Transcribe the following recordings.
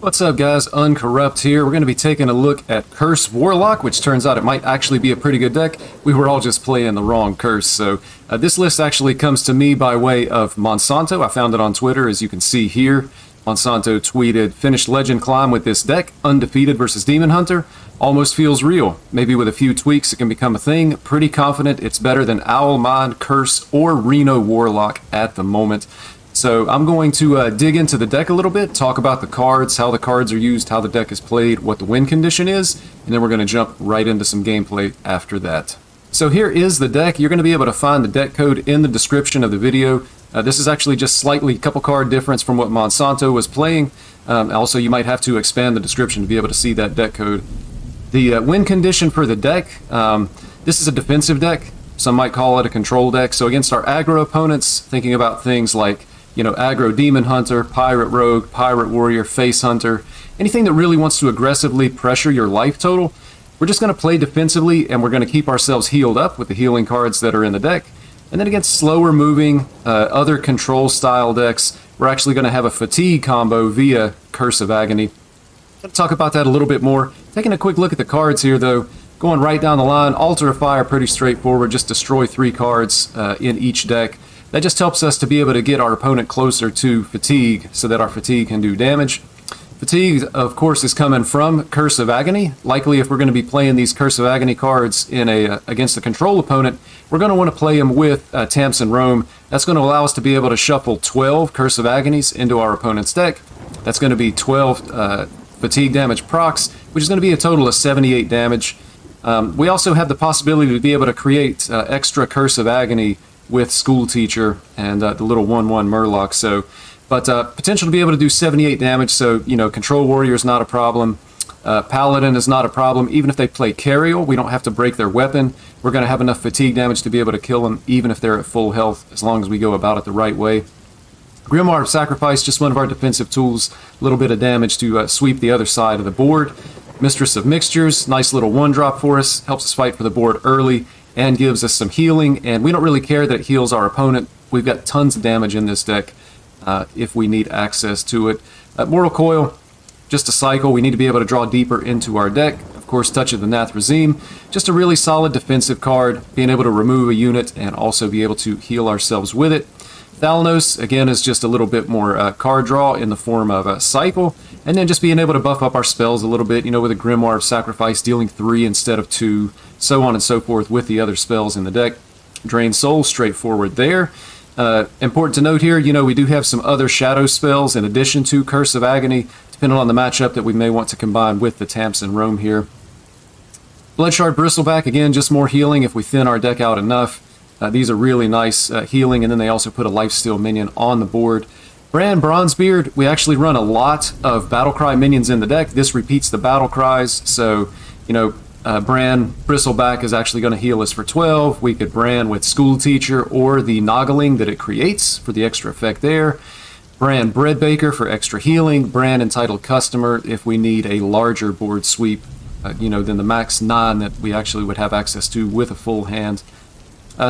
What's up, guys? Uncorrupt here. We're going to be taking a look at Curse Warlock, which turns out it might actually be a pretty good deck. We were all just playing the wrong Curse. So this list actually comes to me by way of Monsanto. I found it on Twitter, as you can see here. Monsanto tweeted, "Finished Legend Climb with this deck, undefeated versus Demon Hunter. Almost feels real. Maybe with a few tweaks it can become a thing. Pretty confident it's better than Owl Mind, Curse, or Reno Warlock at the moment." So I'm going to dig into the deck a little bit, talk about the cards, how the cards are used, how the deck is played, what the win condition is, and then we're going to jump right into some gameplay after that. So here is the deck. You're going to be able to find the deck code in the description of the video. This is actually just slightly a couple card difference from what Monsanto was playing. Also, you might have to expand the description to be able to see that deck code. The win condition for the deck, this is a defensive deck. Some might call it a control deck. So against our aggro opponents, thinking about things like aggro Demon Hunter, Pirate Rogue, Pirate Warrior, Face Hunter, anything that really wants to aggressively pressure your life total, we're just going to play defensively and we're going to keep ourselves healed up with the healing cards that are in the deck. And then against slower moving, other control style decks, we're actually going to have a fatigue combo via Curse of Agony. I'll talk about that a little bit more. Taking a quick look at the cards here though, going right down the line, Altar of Fire, pretty straightforward, just destroy 3 cards in each deck. That just helps us to be able to get our opponent closer to Fatigue so that our Fatigue can do damage. Fatigue, of course, is coming from Curse of Agony. Likely, if we're going to be playing these Curse of Agony cards in against a control opponent, we're going to want to play them with Tamsin Roam. That's going to allow us to be able to shuffle 12 Curse of Agonies into our opponent's deck. That's going to be 12 Fatigue damage procs, which is going to be a total of 78 damage. We also have the possibility to be able to create extra Curse of Agony with School Teacher and the little 1/1 Murloc. So, but potential to be able to do 78 damage. So, Control Warrior is not a problem. Paladin is not a problem. Even if they play Carriel, we don't have to break their weapon. We're going to have enough fatigue damage to be able to kill them, even if they're at full health, as long as we go about it the right way. Grimoire of Sacrifice, just one of our defensive tools. A little bit of damage to sweep the other side of the board. Mistress of Mixtures, nice little 1-drop for us. Helps us fight for the board early and gives us some healing, and we don't really care that it heals our opponent. We've got tons of damage in this deck if we need access to it. Mortal Coil, just a cycle. We need to be able to draw deeper into our deck. Of course, Touch of the Nathrezim, just a really solid defensive card, being able to remove a unit and also be able to heal ourselves with it. Thalanos, again, is just a little bit more card draw in the form of a cycle, and then just being able to buff up our spells a little bit, with a Grimoire of Sacrifice, dealing 3 instead of 2, so on and so forth with the other spells in the deck. Drain Soul, straightforward there. Important to note here, we do have some other shadow spells in addition to Curse of Agony, depending on the matchup that we may want to combine with the Tamsin Roam here. Bloodshard Bristleback, again, just more healing if we thin our deck out enough. These are really nice healing, and then they also put a lifesteal minion on the board. Bran Bronzebeard, we actually run a lot of Battlecry minions in the deck. This repeats the Battlecries, so, Bran Bristleback is actually going to heal us for 12. We could Bran with School Teacher or the Noggling that it creates for the extra effect there. Bran Breadbaker for extra healing. Bran Entitled Customer if we need a larger board sweep, than the max 9 that we actually would have access to with a full hand.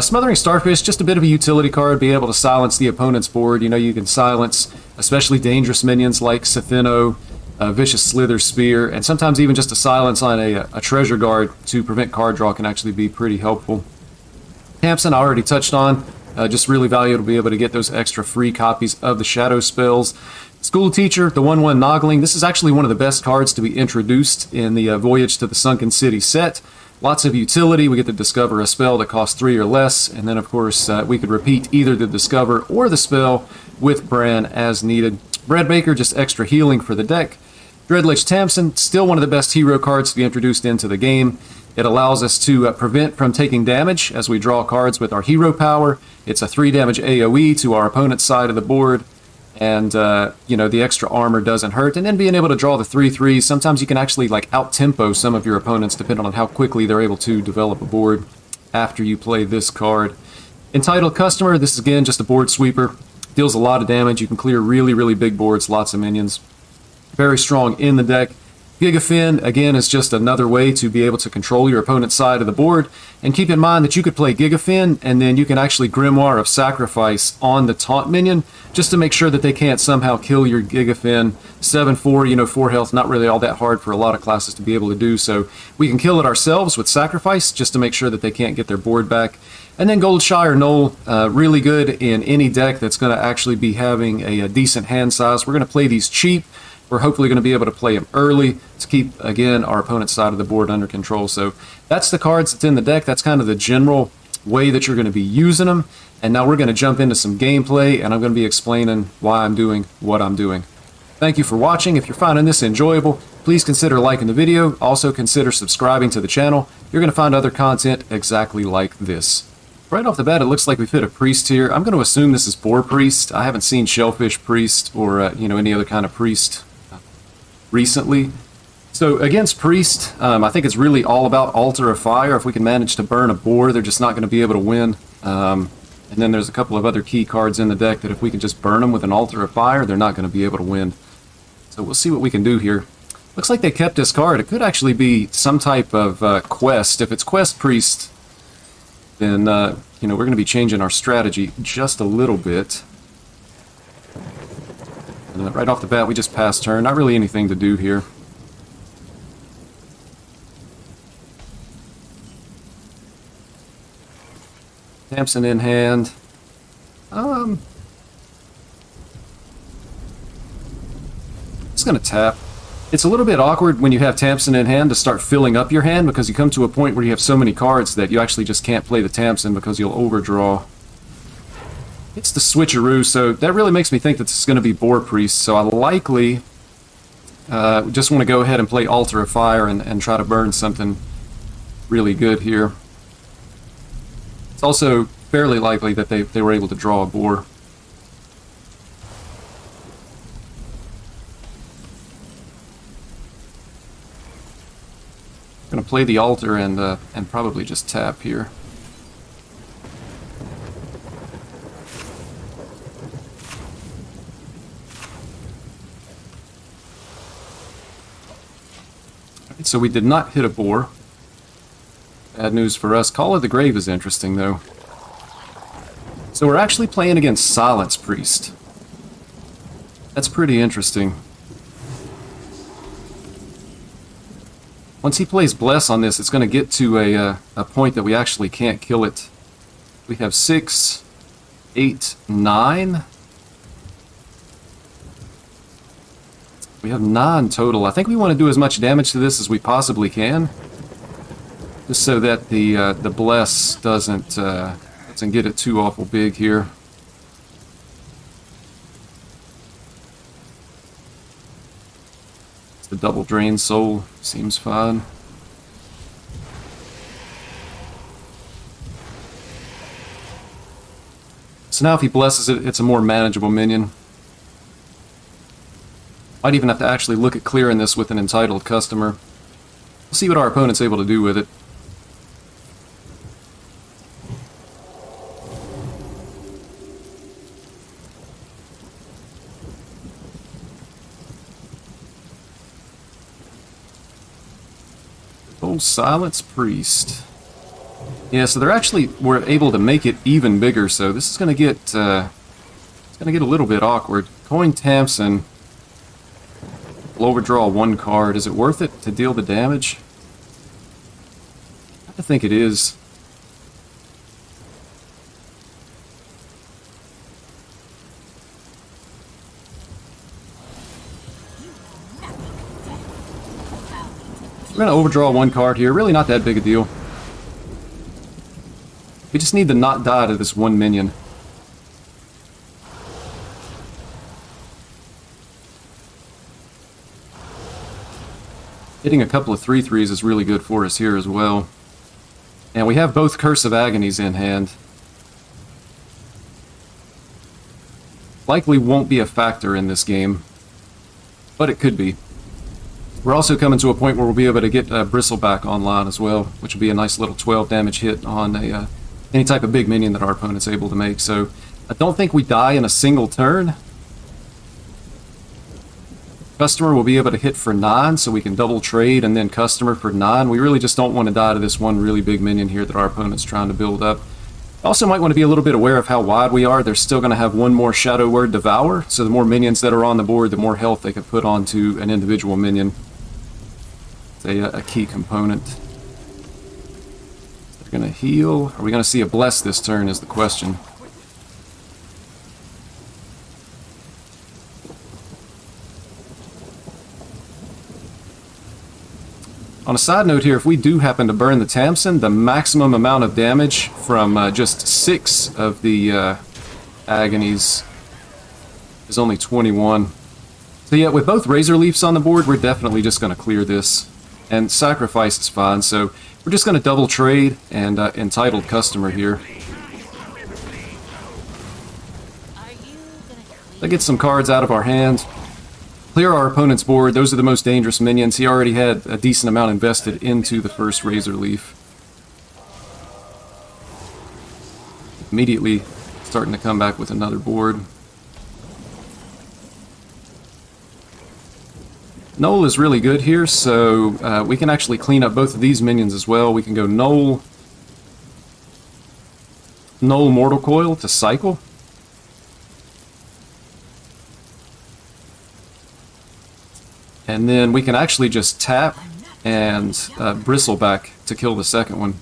Smothering Starfish, just a bit of a utility card, be able to silence the opponent's board. You can silence especially dangerous minions like Sethino, Vicious Slither Spear, and sometimes even just a silence on a Treasure Guard to prevent card draw can actually be pretty helpful. Tamsin, I already touched on, just really valuable to be able to get those extra free copies of the Shadow spells. School Teacher, the 1/1 Noggling, this is actually one of the best cards to be introduced in the Voyage to the Sunken City set. Lots of utility. We get to discover a spell that costs 3 or less, and then of course we could repeat either the discover or the spell with Bran as needed. Breadbaker, just extra healing for the deck. Dreadlich Tamsin, still one of the best hero cards to be introduced into the game. It allows us to prevent from taking damage as we draw cards with our hero power. It's a 3 damage AoE to our opponent's side of the board. And, the extra armor doesn't hurt. And then being able to draw the 3/3s, sometimes you can actually, out-tempo some of your opponents depending on how quickly they're able to develop a board after you play this card. Entitled Customer, this is, again, just a board sweeper. Deals a lot of damage. You can clear really, really big boards, lots of minions. Very strong in the deck. Gigafin, again, is just another way to be able to control your opponent's side of the board. And keep in mind that you could play Gigafin, and then you can actually Grimoire of Sacrifice on the taunt minion, just to make sure that they can't somehow kill your Gigafin. 7-4, 4 health, not really all that hard for a lot of classes to be able to do, so we can kill it ourselves with Sacrifice, just to make sure that they can't get their board back. And then Goldshire Knoll, really good in any deck that's going to actually be having a decent hand size. We're going to play these cheap. We're hopefully going to be able to play them early to keep, again, our opponent's side of the board under control. So that's the cards that's in the deck. That's kind of the general way that you're going to be using them. And now we're going to jump into some gameplay, and I'm going to be explaining why I'm doing what I'm doing. Thank you for watching. If you're finding this enjoyable, please consider liking the video. Also consider subscribing to the channel. You're going to find other content exactly like this. Right off the bat, it looks like we've hit a priest here. I'm going to assume this is Boar Priest. I haven't seen Shellfish Priest or any other kind of priest recently. So against Priest, I think it's really all about Altar of Fire. If we can manage to burn a boar, they're just not going to be able to win. And then there's a couple of other key cards in the deck that if we can just burn them with an Altar of Fire, they're not going to be able to win. So we'll see what we can do here. Looks like they kept this card. It could actually be some type of quest. If it's Quest Priest, then we're going to be changing our strategy just a little bit. And right off the bat, we just pass turn. Not really anything to do here. Tamsin in hand. Just going to tap. It's a little bit awkward when you have Tamsin in hand to start filling up your hand, because you come to a point where you have so many cards that you actually just can't play the Tamsin because you'll overdraw. It's the switcheroo, so that really makes me think that this is going to be Boar Priest, so I likely just want to go ahead and play Altar of Fire and try to burn something really good here. It's also fairly likely that they were able to draw a boar. I'm going to play the altar and probably just tap here. Alright, so we did not hit a boar. Bad news for us. Call of the Grave is interesting, though. So we're actually playing against Silence Priest. That's pretty interesting. Once he plays Bless on this, it's going to get to a point that we actually can't kill it. We have 6, 8, 9. We have 9 total. I think we want to do as much damage to this as we possibly can, just so that the Bless doesn't get it too awful big here. The double drain soul seems fine. So now if he blesses it, it's a more manageable minion. Might even have to actually look at clearing this with an entitled customer. We'll see what our opponent's able to do with it. Old Silence Priest. Yeah, so they're actually were able to make it even bigger, so this is going to get it's going to get a little bit awkward. Coin Tamsin will overdraw 1 card. Is it worth it to deal the damage? I think it is. We're going to overdraw 1 card here. Really not that big a deal. We just need to not die to this 1 minion. Hitting a couple of 3/3s is really good for us here as well. And we have both Curse of Agonies in hand. Likely won't be a factor in this game, but it could be. We're also coming to a point where we'll be able to get Bristleback online as well, which will be a nice little 12 damage hit on any type of big minion that our opponent's able to make. So I don't think we die in a single turn. Customer will be able to hit for 9, so we can double trade and then customer for 9. We really just don't want to die to this one really big minion here that our opponent's trying to build up. Also might want to be a little bit aware of how wide we are. They're still going to have one more Shadow Word Devour, so the more minions that are on the board, the more health they can put onto an individual minion. It's a key component. They're going to heal. Are we going to see a Bless this turn is the question. On a side note here, if we do happen to burn the Tamsin, the maximum amount of damage from just 6 of the Agonies is only 21. So yeah, with both Razor Leafs on the board, we're definitely just going to clear this. And Sacrifice is fine, so we're just going to double trade and Entitled Customer here. Let's get some cards out of our hand. Clear our opponent's board. Those are the most dangerous minions. He already had a decent amount invested into the first Razor Leaf. Immediately starting to come back with another board. Null is really good here, so we can actually clean up both of these minions as well. We can go Null Mortal Coil to cycle. And then we can actually just tap and Bristleback to kill the second one.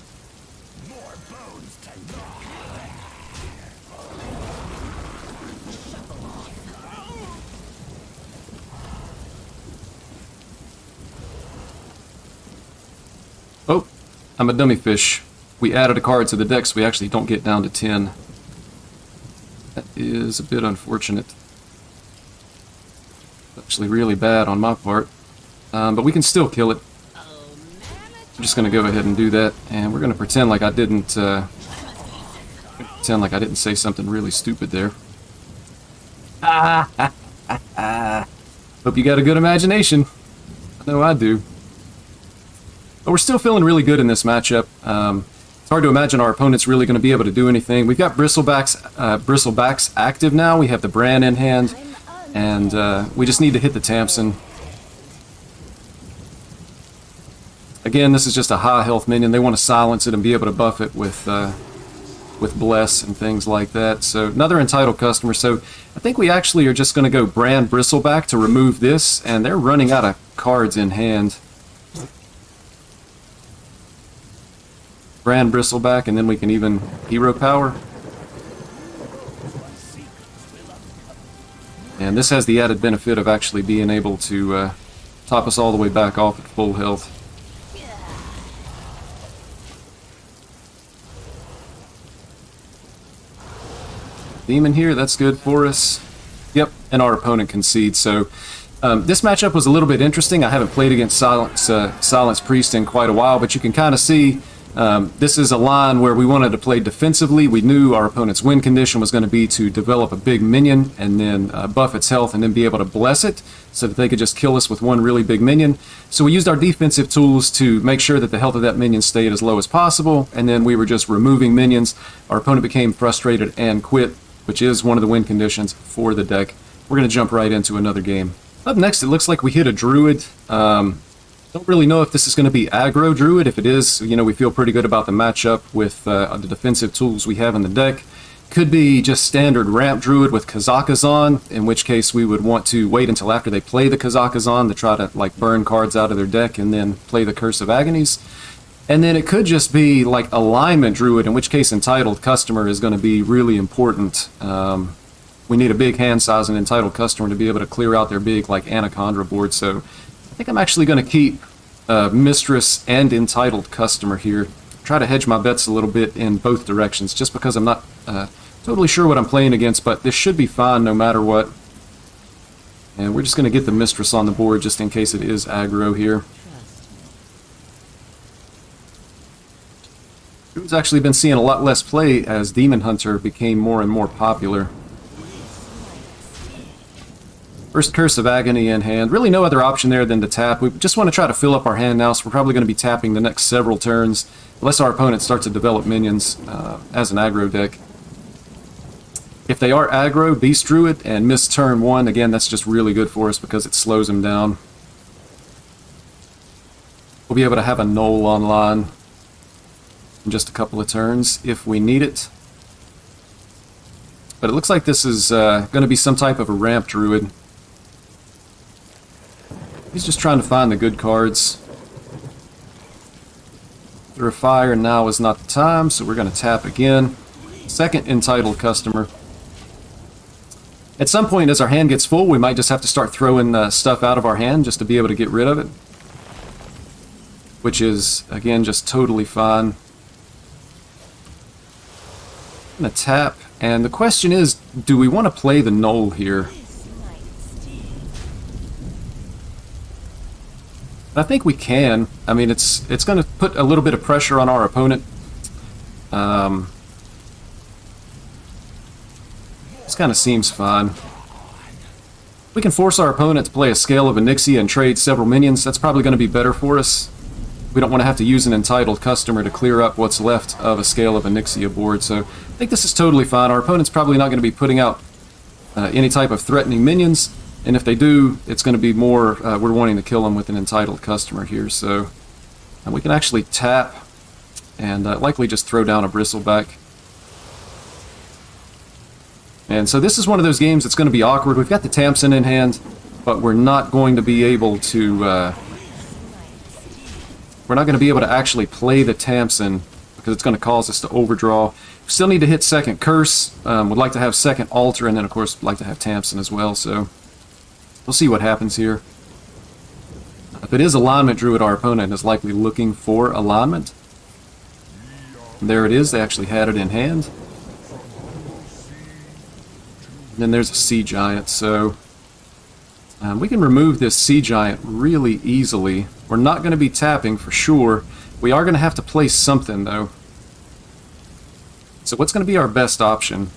Oh, I'm a dummy fish. We added a card to the deck, so we actually don't get down to 10. That is a bit unfortunate. Actually really bad on my part, but we can still kill it. I'm just going to go ahead and do that, and we're going to pretend like I didn't say something really stupid there. Hope you got a good imagination. I know I do. But we're still feeling really good in this matchup. It's hard to imagine our opponent's really going to be able to do anything. We've got Bristlebacks active now. We have the Bran in hand. And we just need to hit the Tamsin. Again, this is just a high health minion. They want to silence it and be able to buff it with Bless and things like that. So another Entitled Customer. So I think we actually are just going to go Bran Bristleback to remove this, and they're running out of cards in hand. Bran Bristleback, and then we can even Hero Power. And this has the added benefit of actually being able to top us all the way back off at full health. Demon here, that's good for us. Yep, and our opponent concedes. So this matchup was a little bit interesting. I haven't played against Silence Priest in quite a while, but you can kind of see this is a line where we wanted to play defensively. We knew our opponent's win condition was going to be to develop a big minion and then buff its health and then be able to bless it so that they could just kill us with one really big minion. So we used our defensive tools to make sure that the health of that minion stayed as low as possible, and then we were just removing minions. Our opponent became frustrated and quit, which is one of the win conditions for the deck. We're going to jump right into another game. Up next, it looks like we hit a Druid. Don't really know if this is going to be aggro Druid. If it is, you know, we feel pretty good about the matchup with the defensive tools we have in the deck. Could be just standard ramp Druid with Kazakhazan, in which case we would want to wait until after they play the Kazakhazan to try to like burn cards out of their deck and then play the Curse of Agonies. And then it could just be like alignment Druid, in which case Entitled Customer is going to be really important. We need a big hand size and Entitled Customer to be able to clear out their big like Anaconda board. So I think I'm actually going to keep Mistress and Entitled Customer here. Try to hedge my bets a little bit in both directions, just because I'm not totally sure what I'm playing against, but this should be fine no matter what. And we're just going to get the Mistress on the board just in case it is aggro here. Druid's actually been seeing a lot less play as Demon Hunter became more and more popular. First Curse of Agony in hand. Really no other option there than to tap. We just want to try to fill up our hand now, so we're probably going to be tapping the next several turns, unless our opponent starts to develop minions as an aggro deck. If they are aggro, Beast Druid, and miss turn 1, again, that's just really good for us because it slows them down. We'll be able to have a Knoll online in just a couple of turns if we need it. But it looks like this is going to be some type of a ramp druid. He's just trying to find the good cards. Through a fire, now is not the time, so we're going to tap again. Second entitled customer. At some point as our hand gets full, we might just have to start throwing stuff out of our hand just to be able to get rid of it. Which is, again, just totally fine. I'm going to tap, and the question is, do we want to play the Knoll here? I think we can. I mean, it's going to put a little bit of pressure on our opponent. This kind of seems fine. We can force our opponent to play a Scale of Onyxia and trade several minions. That's probably going to be better for us. We don't want to have to use an entitled customer to clear up what's left of a Scale of Onyxia board. So I think this is totally fine. Our opponent's probably not going to be putting out any type of threatening minions. And if they do, it's going to be more, we're wanting to kill them with an entitled customer here. So we can actually tap and likely just throw down a Bristleback. And so this is one of those games that's going to be awkward. We've got the Tamsin in hand, but we're not going to be able to... we're not going to be able to actually play the Tamsin because it's going to cause us to overdraw. We still need to hit second Curse. Would like to have second Altar, and then of course like to have Tamsin as well. So we'll see what happens here. If it is alignment druid, our opponent is likely looking for alignment. And there it is. They actually had it in hand. And then there's a Sea Giant, so we can remove this Sea Giant really easily. We're not going to be tapping for sure. We are going to have to play something, though. So what's going to be our best option?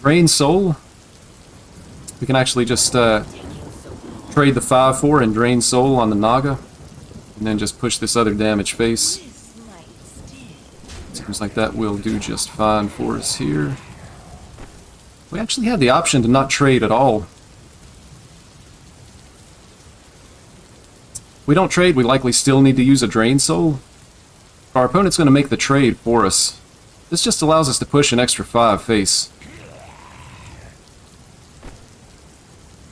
Drain Soul. We can actually just trade the 5/4 and Drain Soul on the Naga. And then just push this other damage face. Seems like that will do just fine for us here. We actually had the option to not trade at all. If we don't trade, we likely still need to use a Drain Soul. Our opponent's going to make the trade for us. This just allows us to push an extra 5 face.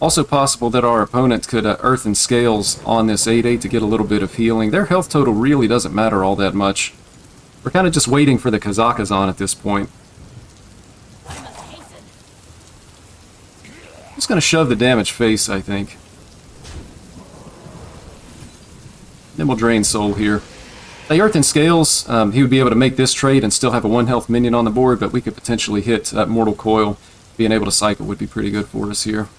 Also possible that our opponent could Earthen Scales on this 8/8 to get a little bit of healing. Their health total really doesn't matter all that much. We're kind of just waiting for the Kazakhstan at this point. Just going to shove the damage face, I think. Then we'll Drain Soul here. The Earthen Scales, he would be able to make this trade and still have a 1 health minion on the board, but we could potentially hit Mortal Coil. Being able to cycle would be pretty good for us here.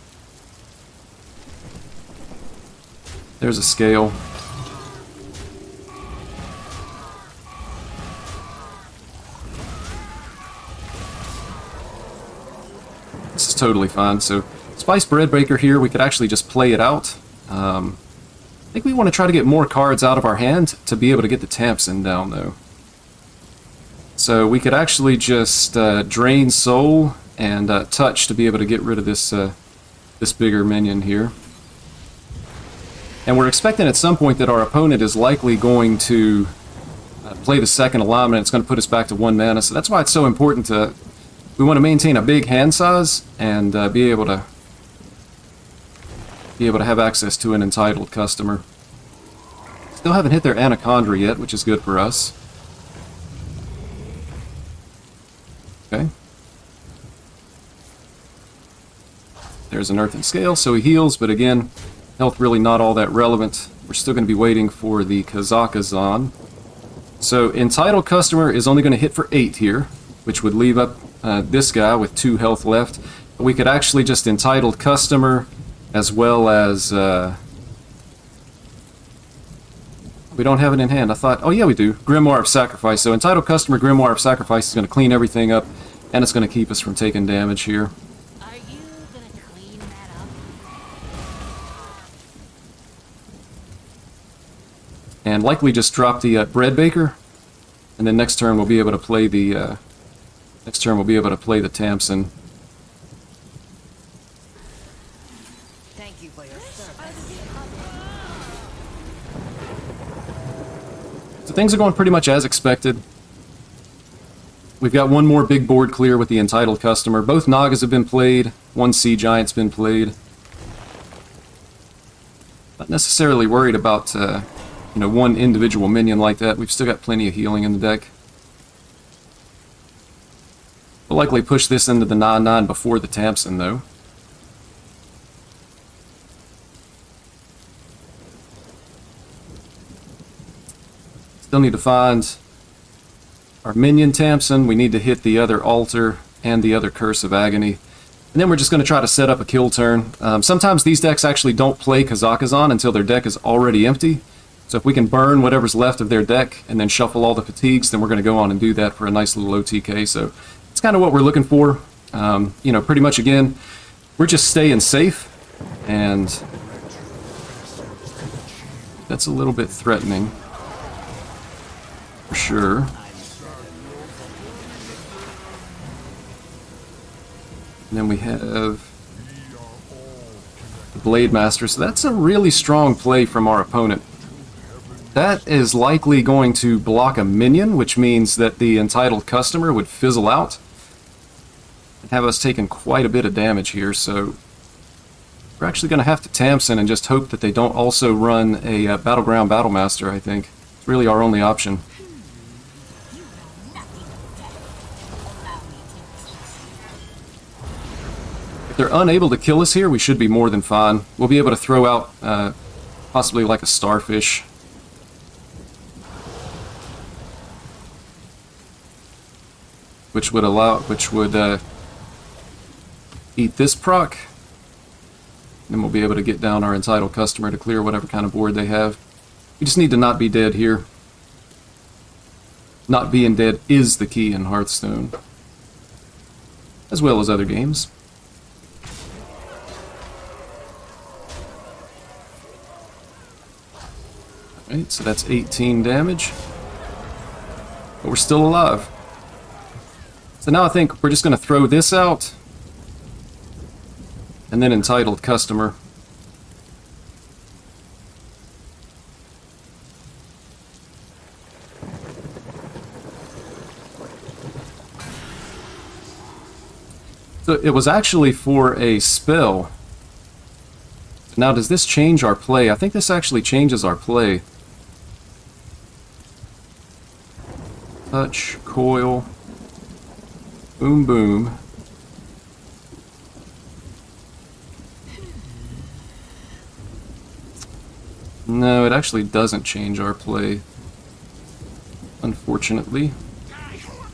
There's a Scale. This is totally fine. So, Spice Breadbreaker here, we could actually just play it out. I think we want to try to get more cards out of our hand to be able to get the Tamsin down, though. So we could actually just Drain Soul and Touch to be able to get rid of this this bigger minion here. And we're expecting at some point that our opponent is likely going to play the second alignment. It's going to put us back to 1 mana, so that's why it's so important to... We want to maintain a big hand size and be able to have access to an entitled customer. Still haven't hit their Anaconda yet, which is good for us. Okay. There's an Earthen Scale, so he heals, but again, health really not all that relevant. We're still going to be waiting for the Kazakhstan. So entitled customer is only going to hit for 8 here, which would leave up this guy with 2 health left. But we could actually just entitled customer as well as... we don't have it in hand. I thought, oh yeah we do. Grimoire of Sacrifice. So entitled customer, Grimoire of Sacrifice is going to clean everything up, and it's going to keep us from taking damage here. Are you going to clean that up? And likely just drop the Breadbaker, and then next turn we'll be able to play the Next turn we'll be able to play the Tamsin. Thank you for your service. So things are going pretty much as expected. We've got one more big board clear with the entitled customer. Both Nagas have been played. One Sea Giant's been played. Not necessarily worried about, you know, one individual minion like that. We've still got plenty of healing in the deck. We'll likely push this into the 9/9 before the Tamsin, though. Still need to find our minion Tamsin. We need to hit the other altar and the other Curse of Agony. And then we're just going to try to set up a kill turn. Sometimes these decks actually don't play Kazakhstan until their deck is already empty. So if we can burn whatever's left of their deck and then shuffle all the fatigues, then we're going to go on and do that for a nice little OTK. So it's kind of what we're looking for. You know, pretty much again, we're just staying safe. And that's a little bit threatening. For sure. And then we have the Blade Master, so that's a really strong play from our opponent. That is likely going to block a minion, which means that the entitled customer would fizzle out and have us taking quite a bit of damage here, so we're actually going to have to Tamsin and just hope that they don't also run a Battleground Battlemaster, I think. It's really our only option. If they're unable to kill us here, we should be more than fine. We'll be able to throw out possibly like a Starfish. Which would eat this proc. Then we'll be able to get down our entitled customer to clear whatever kind of board they have. We just need to not be dead here. Not being dead is the key in Hearthstone. As well as other games. Alright, so that's 18 damage. But we're still alive. So now I think we're just going to throw this out. And then entitled customer. So it was actually for a spell. Now does this change our play? I think this actually changes our play. Touch, coil, boom boom. No, it actually doesn't change our play, unfortunately. Are you gonna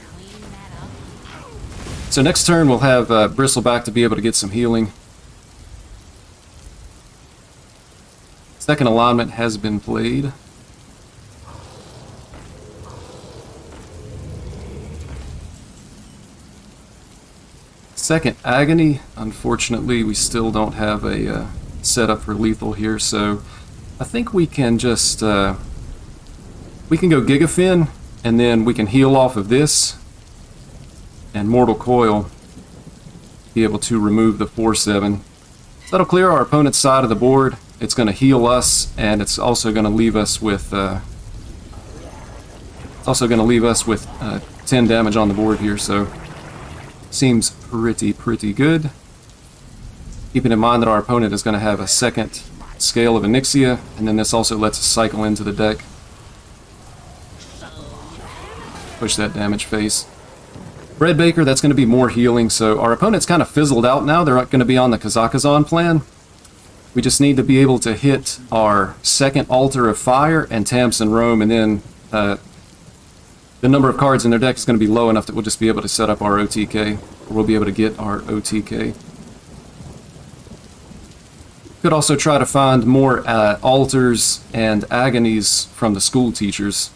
clean that up? So next turn we'll have Bristleback to be able to get some healing. Second alignment has been played. Second Agony, unfortunately we still don't have a setup for lethal here, so I think we can just we can go Gigafin and then we can heal off of this and Mortal Coil, be able to remove the 4/7. So that'll clear our opponent's side of the board. It's going to heal us, and it's also going to leave us with 10 damage on the board here, so seems pretty good. Keeping in mind that our opponent is going to have a second Scale of Onyxia, and then this also lets us cycle into the deck. Push that damage face. Bread Baker, that's going to be more healing, so our opponent's kind of fizzled out now. They're not going to be on the Kazakhstan plan. We just need to be able to hit our second Altar of Fire and Tamsin Rome, and then the number of cards in their deck is going to be low enough that we'll just be able to set up our OTK. Or we'll be able to get our OTK. Could also try to find more altars and agonies from the school teachers.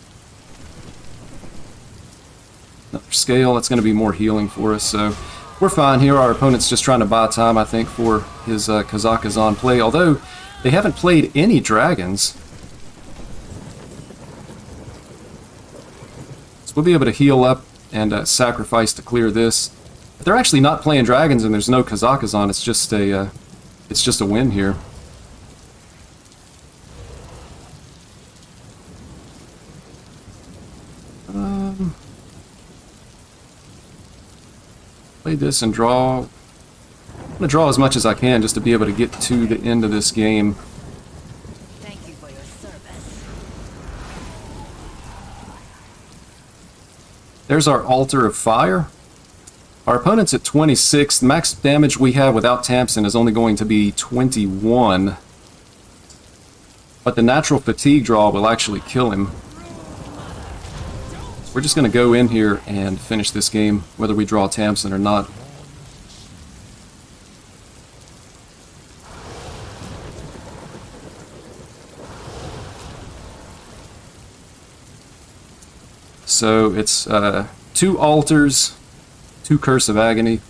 Another Scale, that's going to be more healing for us, so we're fine here. Our opponent's just trying to buy time, I think, for his Kazakhstan play, although they haven't played any dragons. So we'll be able to heal up and sacrifice to clear this. But they're actually not playing dragons and there's no Kazakhstan. It's just a win here. Play this and draw. I'm going to draw as much as I can just to be able to get to the end of this game. Thank you for your service. There's our Altar of Fire. Our opponent's at 26. The max damage we have without Tamsin is only going to be 21. But the natural fatigue draw will actually kill him. We're just going to go in here and finish this game, whether we draw Tamsin or not. So it's 2 altars, 2 Curse of Agony.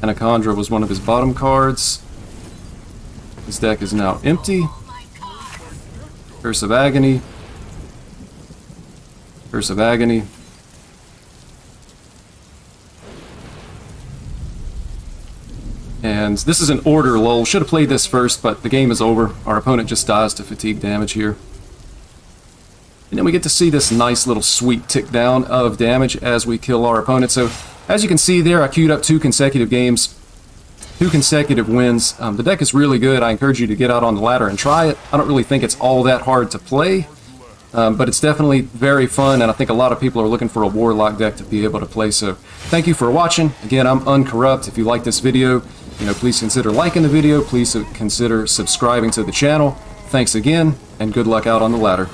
Anacondra was one of his bottom cards. His deck is now empty. Curse of Agony. Curse of Agony. And this is an order lull. Should have played this first, but the game is over. Our opponent just dies to fatigue damage here. And then we get to see this nice little sweet tick down of damage as we kill our opponent. So as you can see there, I queued up 2 consecutive games, 2 consecutive wins. The deck is really good. I encourage you to get out on the ladder and try it. I don't really think it's all that hard to play, but it's definitely very fun, and I think a lot of people are looking for a Warlock deck to be able to play. So thank you for watching. Again, I'm Uncorrupt. If you like this video, please consider liking the video. Please consider subscribing to the channel. Thanks again, and good luck out on the ladder.